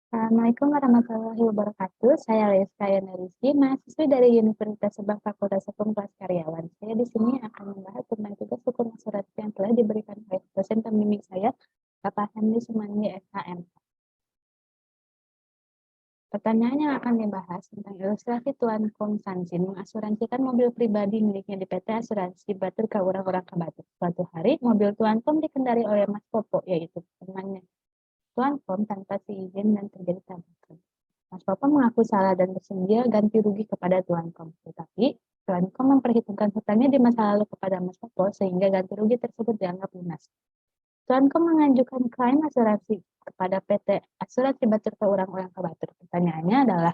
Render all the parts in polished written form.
Assalamualaikum warahmatullahi wabarakatuh. Saya Leska Yanariski, mahasiswi dari Universitas Subang Fakultas Hukum kelas karyawan. Saya di sini akan membahas tentang tugas hukum asuransi yang telah diberikan oleh dosen pembimbing saya, Bapak Hendy Sumandi SHM. Pertanyaan yang akan dibahas tentang ilustrasi Tuan Kom Sansin mengasuransikan mobil pribadi miliknya di PT Asuransi Batur ke orang-orang ke Batur. Suatu hari, mobil Tuan Kom dikendari oleh Mas Popo, yaitu temannya Tuan Kom tanpa seizin dan terjadi tabrakan. Mas Popo mengaku salah dan bersedia ganti rugi kepada Tuan Kom. Tetapi Tuan Kom memperhitungkan hutangnya di masa lalu kepada Mas Popo sehingga ganti rugi tersebut dianggap lunas. Tuan Kom mengajukan klaim asuransi kepada PT Asuransi Batur ke orang-orang ke Batur. Pertanyaannya adalah,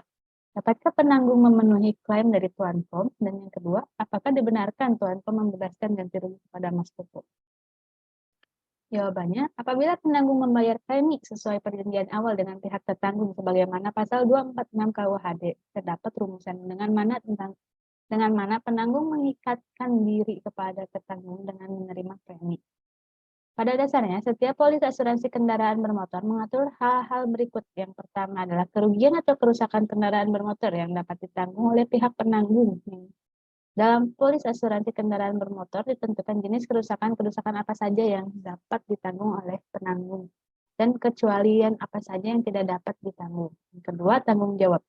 dapatkah penanggung memenuhi klaim dari Tuan Kom? Dan yang kedua, apakah dibenarkan Tuan Kom membebaskan ganti rugi kepada Mas Popo? Jawabannya, apabila penanggung membayar premi sesuai perjanjian awal dengan pihak tertanggung sebagaimana pasal 246 KUHD, terdapat rumusan dengan mana penanggung mengikatkan diri kepada tertanggung dengan menerima premi. Pada dasarnya, setiap polis asuransi kendaraan bermotor mengatur hal-hal berikut. Yang pertama adalah kerugian atau kerusakan kendaraan bermotor yang dapat ditanggung oleh pihak penanggung. Dalam polis asuransi kendaraan bermotor ditentukan jenis kerusakan apa saja yang dapat ditanggung oleh penanggung dan kecualian apa saja yang tidak dapat ditanggung. Yang kedua, tanggung jawab.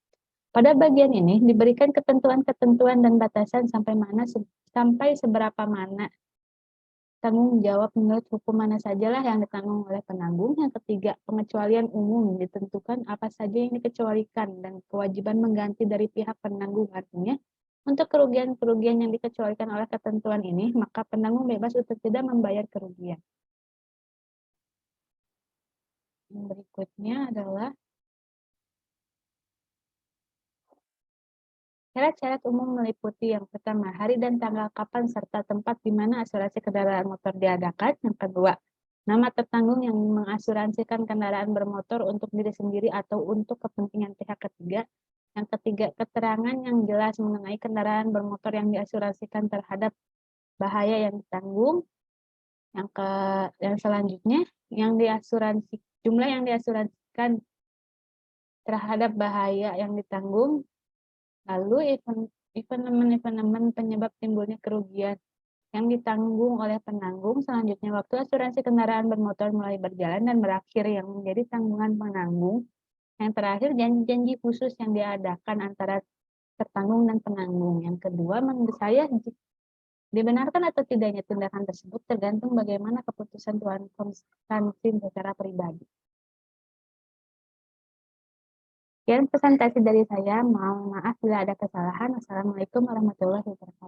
Pada bagian ini diberikan ketentuan-ketentuan dan batasan sampai seberapa mana tanggung jawab menurut hukum mana sajalah yang ditanggung oleh penanggung. Yang ketiga, pengecualian umum ditentukan apa saja yang dikecualikan dan kewajiban mengganti dari pihak penanggung. Artinya, untuk kerugian-kerugian yang dikecualikan oleh ketentuan ini, maka penanggung bebas untuk tidak membayar kerugian. Yang berikutnya adalah syarat-syarat umum meliputi yang pertama, hari dan tanggal kapan serta tempat di mana asuransi kendaraan motor diadakan. Yang kedua, nama tertanggung yang mengasuransikan kendaraan bermotor untuk diri sendiri atau untuk kepentingan pihak ketiga. Yang ketiga, keterangan yang jelas mengenai kendaraan bermotor yang diasuransikan terhadap bahaya yang ditanggung. Yang selanjutnya, jumlah yang diasuransikan terhadap bahaya yang ditanggung. Lalu event-event penyebab timbulnya kerugian yang ditanggung oleh penanggung. Selanjutnya, waktu asuransi kendaraan bermotor mulai berjalan dan berakhir yang menjadi tanggungan penanggung. Yang terakhir, janji-janji khusus yang diadakan antara tertanggung dan penanggung. Yang kedua, menurut saya dibenarkan atau tidaknya tindakan tersebut tergantung bagaimana keputusan Tuan Konstantin secara pribadi. Sekian presentasi dari saya. Mohon maaf bila ada kesalahan. Wassalamualaikum warahmatullahi wabarakatuh.